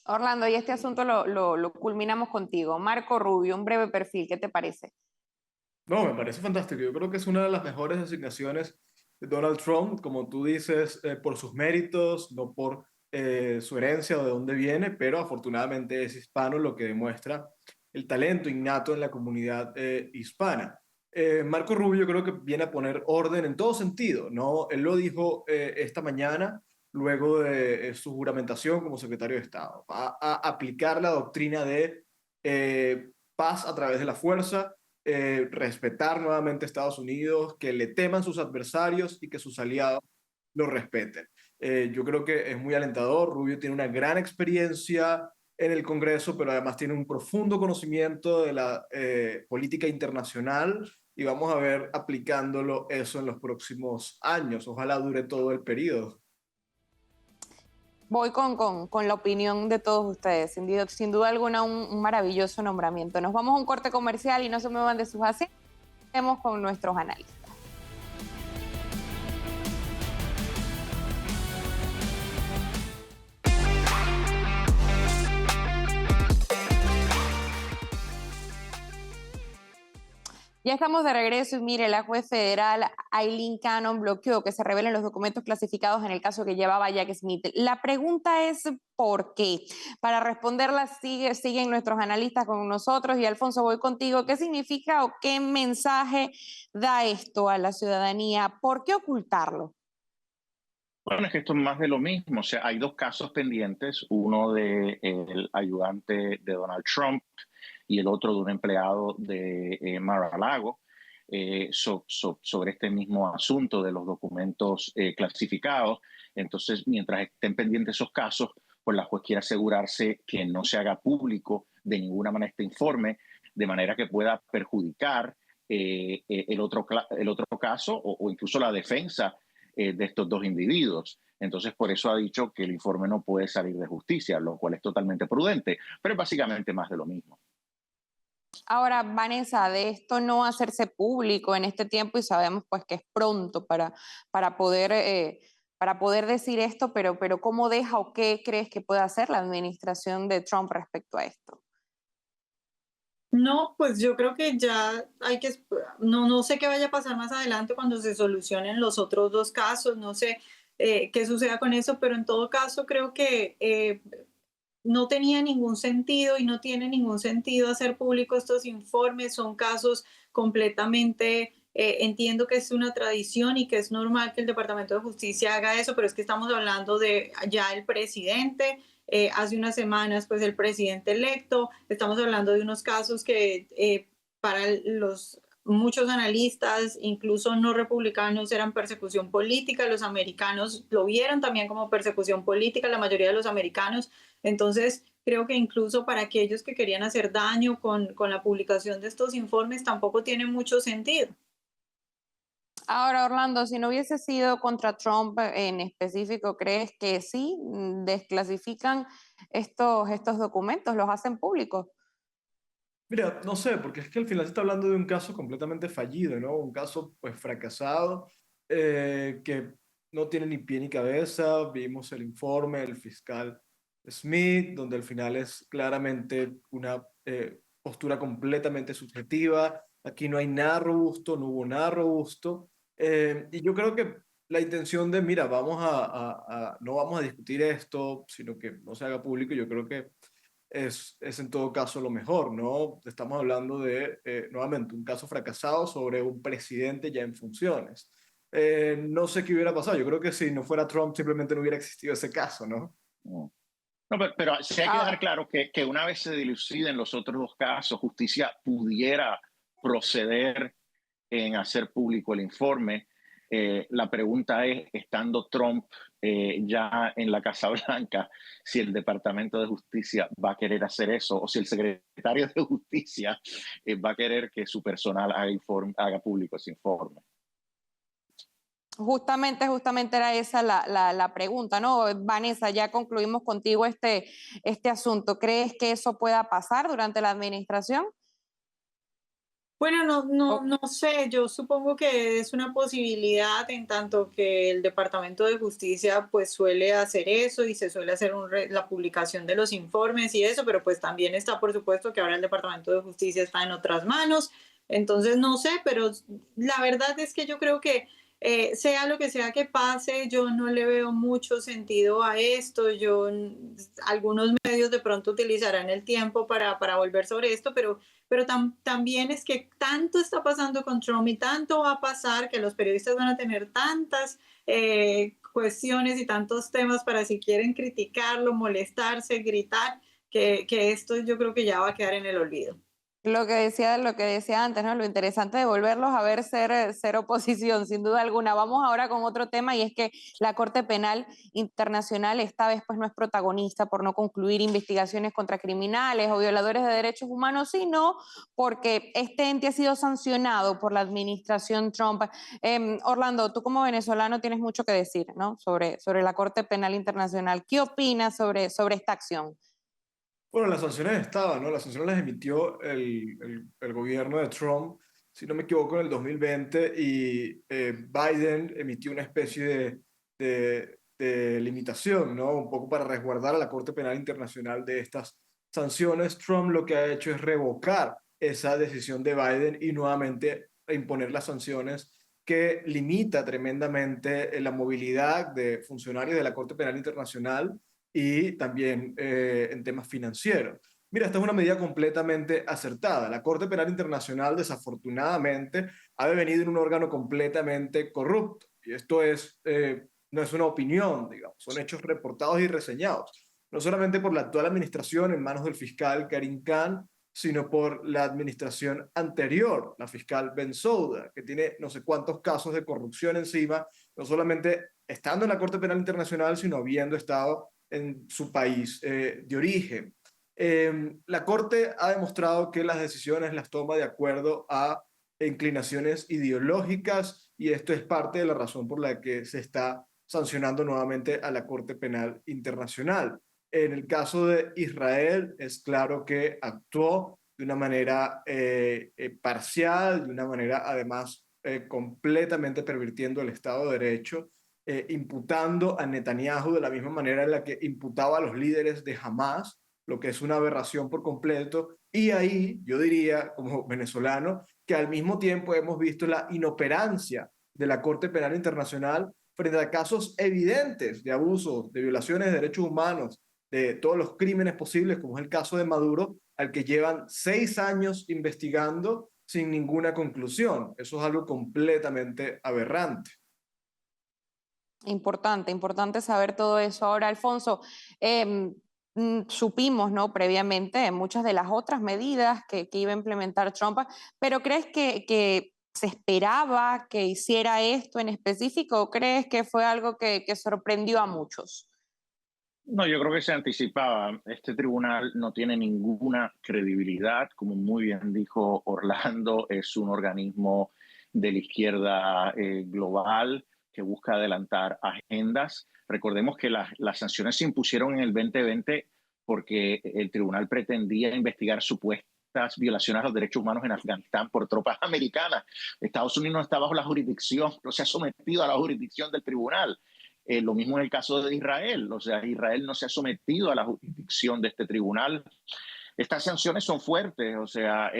Orlando, y este asunto lo culminamos contigo. Marco Rubio, un breve perfil, ¿qué te parece? No, me parece fantástico. Yo creo que es una de las mejores designaciones Donald Trump, como tú dices, por sus méritos, no por su herencia o de dónde viene, pero afortunadamente es hispano, lo que demuestra el talento innato en la comunidad hispana. Marco Rubio creo que viene a poner orden en todo sentido, ¿no? Él lo dijo esta mañana, luego de su juramentación como secretario de Estado. Va a aplicar la doctrina de paz a través de la fuerza, respetar nuevamente a Estados Unidos, que le teman sus adversarios y que sus aliados lo respeten. Yo creo que es muy alentador. Rubio tiene una gran experiencia en el Congreso, pero además tiene un profundo conocimiento de la política internacional y vamos a ver aplicándolo eso en los próximos años. Ojalá dure todo el periodo. Voy con la opinión de todos ustedes. Sin duda alguna, un maravilloso nombramiento. Nos vamos a un corte comercial y no se muevan de sus asientos. Vamos con nuestros análisis. Ya estamos de regreso y mire, la juez federal Aileen Cannon bloqueó que se revelen los documentos clasificados en el caso que llevaba Jack Smith. La pregunta es ¿por qué? Para responderla siguen nuestros analistas con nosotros y Alfonso, voy contigo. ¿Qué significa o qué mensaje da esto a la ciudadanía? ¿Por qué ocultarlo? Bueno, es que esto es más de lo mismo. O sea, hay dos casos pendientes, uno del ayudante de Donald Trump y el otro de un empleado de Mar-a-Lago sobre este mismo asunto de los documentos clasificados. Entonces, mientras estén pendientes esos casos, pues la juez quiere asegurarse que no se haga público de ninguna manera este informe, de manera que pueda perjudicar el otro caso o incluso la defensa de estos dos individuos. Entonces, por eso ha dicho que el informe no puede salir de justicia, lo cual es totalmente prudente, pero es básicamente más de lo mismo. Ahora, Vanessa, de esto no hacerse público en este tiempo, y sabemos pues que es pronto para poder decir esto, pero ¿cómo deja o qué crees que puede hacer la administración de Trump respecto a esto? No, pues yo creo que ya hay que, no sé qué vaya a pasar más adelante cuando se solucionen los otros dos casos, no sé qué suceda con eso, pero en todo caso creo que no tenía ningún sentido y no tiene ningún sentido hacer público estos informes, son casos completamente, entiendo que es una tradición y que es normal que el Departamento de Justicia haga eso, pero es que estamos hablando de ya el presidente, hace unas semanas pues el presidente electo, estamos hablando de unos casos que para muchos analistas, incluso no republicanos, eran persecución política, los americanos lo vieron también como persecución política, la mayoría de los americanos. Entonces, creo que incluso para aquellos que querían hacer daño con la publicación de estos informes tampoco tiene mucho sentido. Ahora, Orlando, si no hubiese sido contra Trump en específico, ¿crees que sí desclasifican estos documentos, los hacen públicos? Mira, no sé, porque es que al final se está hablando de un caso completamente fallido, ¿no? Un caso pues fracasado, que no tiene ni pie ni cabeza. Vimos el informe del fiscal Smith, donde al final es claramente una postura completamente subjetiva. Aquí no hay nada robusto, no hubo nada robusto. Y yo creo que la intención de, mira, no vamos a discutir esto, sino que no se haga público, yo creo que es en todo caso lo mejor, ¿no? Estamos hablando de, nuevamente, un caso fracasado sobre un presidente ya en funciones. No sé qué hubiera pasado. Yo creo que si no fuera Trump simplemente no hubiera existido ese caso, ¿no? No, pero sí hay que dejar claro que una vez se diluciden los otros dos casos, justicia pudiera proceder en hacer público el informe. La pregunta es, estando Trump ya en la Casa Blanca, si el Departamento de Justicia va a querer hacer eso o si el secretario de Justicia va a querer que su personal haga público ese informe. Justamente era esa la pregunta, ¿no? Vanessa, ya concluimos contigo este asunto. ¿Crees que eso pueda pasar durante la administración? Bueno, no sé, yo supongo que es una posibilidad en tanto que el Departamento de Justicia pues suele hacer eso y se suele hacer la publicación de los informes y eso, pero pues también está por supuesto que ahora el Departamento de Justicia está en otras manos, entonces no sé, pero la verdad es que yo creo que sea lo que sea que pase, yo no le veo mucho sentido a esto. Algunos medios de pronto utilizarán el tiempo para volver sobre esto, pero también es que tanto está pasando con Trump y tanto va a pasar que los periodistas van a tener tantas cuestiones y tantos temas para si quieren criticarlo, molestarse, gritar, que esto yo creo que ya va a quedar en el olvido. Lo que decía antes, ¿no? Lo interesante de volverlos a ver ser oposición, sin duda alguna. Vamos ahora con otro tema y es que la Corte Penal Internacional esta vez pues no es protagonista por no concluir investigaciones contra criminales o violadores de derechos humanos, sino porque este ente ha sido sancionado por la administración Trump. Orlando, tú como venezolano tienes mucho que decir, ¿no? Sobre la Corte Penal Internacional. ¿Qué opinas sobre esta acción? Bueno, las sanciones estaban, ¿no? Las sanciones las emitió el gobierno de Trump, si no me equivoco, en el 2020 y Biden emitió una especie de limitación, ¿no? Un poco para resguardar a la Corte Penal Internacional de estas sanciones. Trump lo que ha hecho es revocar esa decisión de Biden y nuevamente imponer las sanciones que limita tremendamente la movilidad de funcionarios de la Corte Penal Internacional y también en temas financieros. Mira, esta es una medida completamente acertada. La Corte Penal Internacional, desafortunadamente, ha devenido en un órgano completamente corrupto. Y esto no es una opinión, digamos, son hechos reportados y reseñados. No solamente por la actual administración en manos del fiscal Karim Khan, sino por la administración anterior, la fiscal Bensouda, que tiene no sé cuántos casos de corrupción encima, no solamente estando en la Corte Penal Internacional, sino habiendo estado en su país de origen. La Corte ha demostrado que las decisiones las toma de acuerdo a inclinaciones ideológicas y esto es parte de la razón por la que se está sancionando nuevamente a la Corte Penal Internacional. En el caso de Israel, es claro que actuó de una manera parcial, de una manera además completamente pervirtiendo el Estado de Derecho, imputando a Netanyahu de la misma manera en la que imputaba a los líderes de Hamas, lo que es una aberración por completo. Y ahí yo diría, como venezolano, que al mismo tiempo hemos visto la inoperancia de la Corte Penal Internacional frente a casos evidentes de abusos, de violaciones de derechos humanos, de todos los crímenes posibles, como es el caso de Maduro, al que llevan 6 años investigando sin ninguna conclusión. Eso es algo completamente aberrante. Importante saber todo eso. Ahora, Alfonso, supimos, ¿no? Previamente muchas de las otras medidas que iba a implementar Trump, pero ¿crees que se esperaba que hiciera esto en específico o crees que fue algo que sorprendió a muchos? No, yo creo que se anticipaba. Este tribunal no tiene ninguna credibilidad. Como muy bien dijo Orlando, es un organismo de la izquierda global que busca adelantar agendas. Recordemos que las sanciones se impusieron en el 2020 porque el tribunal pretendía investigar supuestas violaciones a los derechos humanos en Afganistán por tropas americanas. Estados Unidos no está bajo la jurisdicción, no se ha sometido a la jurisdicción del tribunal. Lo mismo en el caso de Israel, o sea, Israel no se ha sometido a la jurisdicción de este tribunal. Estas sanciones son fuertes, o sea,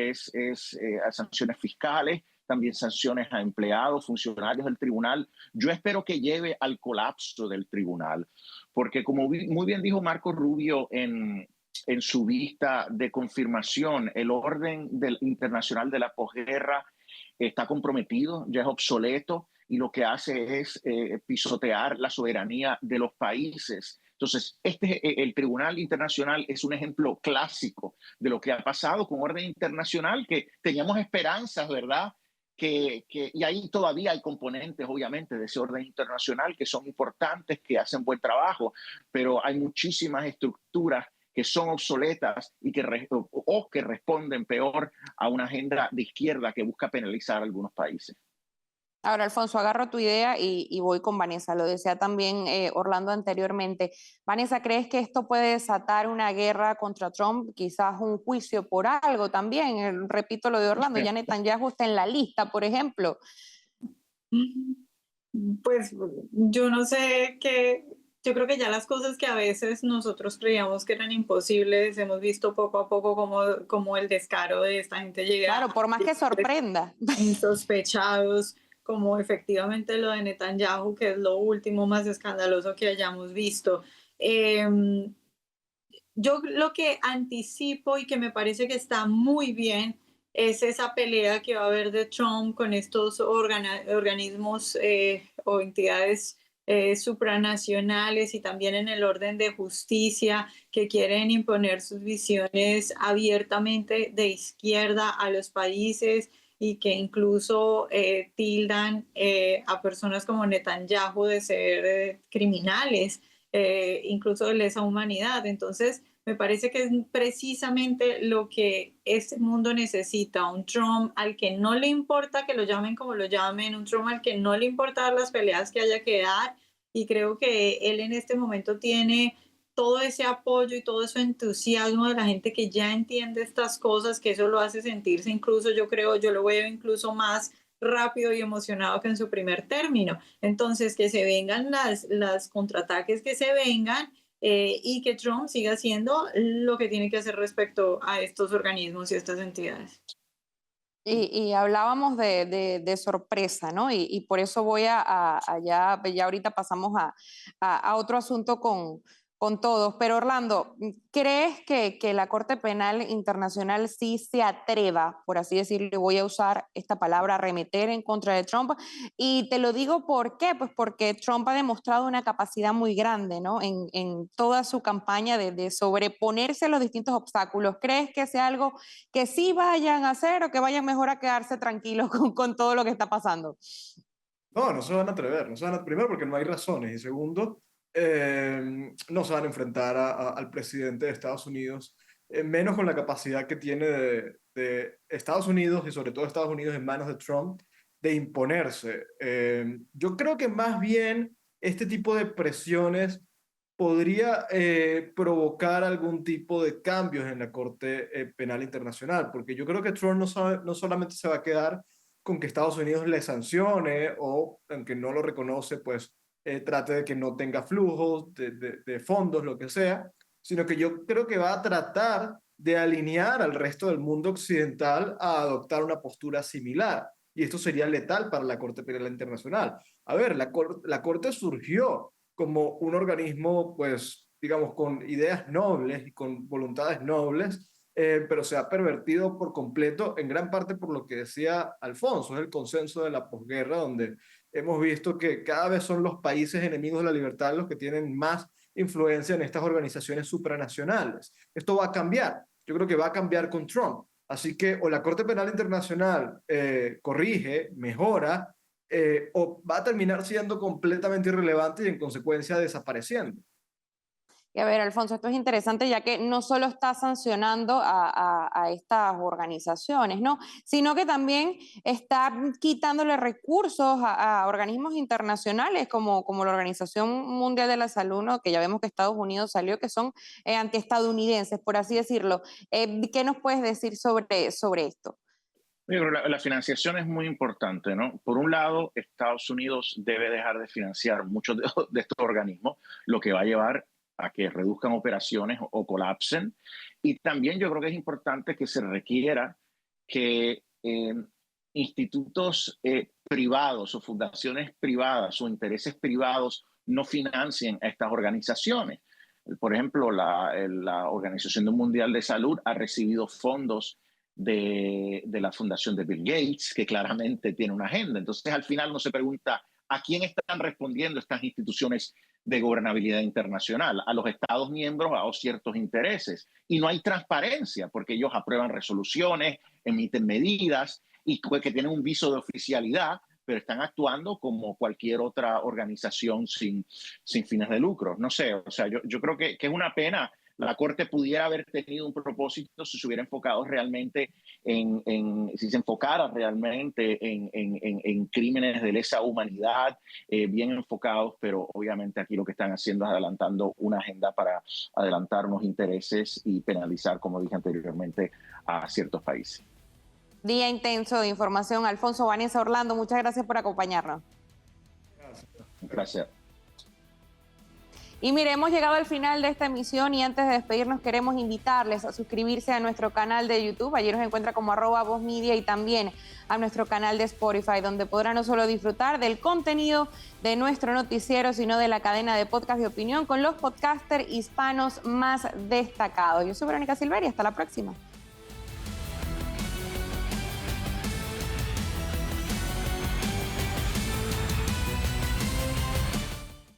sanciones fiscales, también sanciones a empleados, funcionarios del tribunal. Yo espero que lleve al colapso del tribunal, porque como muy bien dijo Marco Rubio en su vista de confirmación, el orden internacional de la posguerra está comprometido, ya es obsoleto, y lo que hace es pisotear la soberanía de los países. Entonces, el Tribunal Internacional es un ejemplo clásico de lo que ha pasado con orden internacional, que teníamos esperanzas, ¿verdad? Y ahí todavía hay componentes, obviamente, de ese orden internacional que son importantes, que hacen buen trabajo, pero hay muchísimas estructuras que son obsoletas y que responden peor a una agenda de izquierda que busca penalizar a algunos países. Ahora, Alfonso, agarro tu idea y voy con Vanessa. Lo decía también Orlando anteriormente. Vanessa, ¿crees que esto puede desatar una guerra contra Trump? Quizás un juicio por algo también. Repito lo de Orlando, ya Netanyahu está en la lista, por ejemplo. Pues yo no sé qué. Yo creo que ya las cosas que a veces nosotros creíamos que eran imposibles, hemos visto poco a poco como el descaro de esta gente llega. Claro, por más que sorprenda. Insospechados, como efectivamente lo de Netanyahu, que es lo último más escandaloso que hayamos visto. Yo lo que anticipo y que me parece que está muy bien es esa pelea que va a haber de Trump con estos organismos o entidades supranacionales y también en el orden de justicia que quieren imponer sus visiones abiertamente de izquierda a los países y que incluso tildan a personas como Netanyahu de ser criminales, incluso de lesa humanidad. Entonces, me parece que es precisamente lo que este mundo necesita, un Trump al que no le importa que lo llamen como lo llamen, un Trump al que no le importa dar las peleas que haya que dar, y creo que él en este momento tiene todo ese apoyo y todo ese entusiasmo de la gente que ya entiende estas cosas, que eso lo hace sentirse incluso, yo creo, yo lo veo incluso más rápido y emocionado que en su primer término. Entonces, que se vengan las contraataques que se vengan, y que Trump siga haciendo lo que tiene que hacer respecto a estos organismos y estas entidades. Y hablábamos de sorpresa, ¿no? Y por eso voy a ya ahorita pasamos a otro asunto con todos. Pero Orlando, ¿crees que la Corte Penal Internacional sí se atreva, por así decirlo, voy a usar esta palabra, arremeter en contra de Trump? Y te lo digo ¿por qué? Pues porque Trump ha demostrado una capacidad muy grande, ¿no? En toda su campaña de sobreponerse a los distintos obstáculos. ¿Crees que sea algo que sí vayan a hacer o que vayan mejor a quedarse tranquilos con todo lo que está pasando? No, no se van a atrever, primero porque no hay razones, y segundo, no se van a enfrentar al presidente de Estados Unidos, menos con la capacidad que tiene de Estados Unidos y sobre todo Estados Unidos en manos de Trump de imponerse. Yo creo que más bien este tipo de presiones podría provocar algún tipo de cambios en la Corte Penal Internacional, porque yo creo que Trump no solamente se va a quedar con que Estados Unidos le sancione o, aunque no lo reconoce, pues trate de que no tenga flujos de fondos, lo que sea, sino que yo creo que va a tratar de alinear al resto del mundo occidental a adoptar una postura similar. Y esto sería letal para la Corte Penal Internacional. A ver, la Corte surgió como un organismo, pues, digamos, con ideas nobles y con voluntades nobles, pero se ha pervertido por completo, en gran parte por lo que decía Alfonso, es el consenso de la posguerra, donde hemos visto que cada vez son los países enemigos de la libertad los que tienen más influencia en estas organizaciones supranacionales. Esto va a cambiar, yo creo que va a cambiar con Trump. Así que o la Corte Penal Internacional corrige, mejora, o va a terminar siendo completamente irrelevante y en consecuencia desapareciendo. Y a ver, Alfonso, esto es interesante ya que no solo está sancionando a estas organizaciones, ¿no? Sino que también está quitándole recursos a organismos internacionales como la Organización Mundial de la Salud, ¿no? Que ya vemos que Estados Unidos salió, que son antiestadounidenses, por así decirlo. ¿Qué nos puedes decir sobre esto? La financiación es muy importante, ¿no? Por un lado, Estados Unidos debe dejar de financiar muchos de estos organismos, lo que va a llevar a que reduzcan operaciones o colapsen. Y también yo creo que es importante que se requiera que institutos privados o fundaciones privadas o intereses privados no financien a estas organizaciones. Por ejemplo, la Organización Mundial de Salud ha recibido fondos de la fundación de Bill Gates, que claramente tiene una agenda. Entonces, al final no se pregunta a quién están respondiendo estas instituciones de gobernabilidad internacional, a los Estados miembros, a ciertos intereses. Y no hay transparencia, porque ellos aprueban resoluciones, emiten medidas y que tienen un viso de oficialidad, pero están actuando como cualquier otra organización sin fines de lucro. No sé, o sea, yo creo que es una pena. La Corte pudiera haber tenido un propósito si se hubiera enfocado realmente si se enfocara realmente en crímenes de lesa humanidad, bien enfocados, pero obviamente aquí lo que están haciendo es adelantando una agenda para adelantar unos intereses y penalizar, como dije anteriormente, a ciertos países. Día intenso de información. Alfonso, Vanessa, Orlando, muchas gracias por acompañarnos. Gracias. Y mire, hemos llegado al final de esta emisión y antes de despedirnos queremos invitarles a suscribirse a nuestro canal de YouTube. Allí nos encuentra como @VozMedia y también a nuestro canal de Spotify, donde podrán no solo disfrutar del contenido de nuestro noticiero, sino de la cadena de podcast de opinión con los podcasters hispanos más destacados. Yo soy Verónica Silveria, hasta la próxima.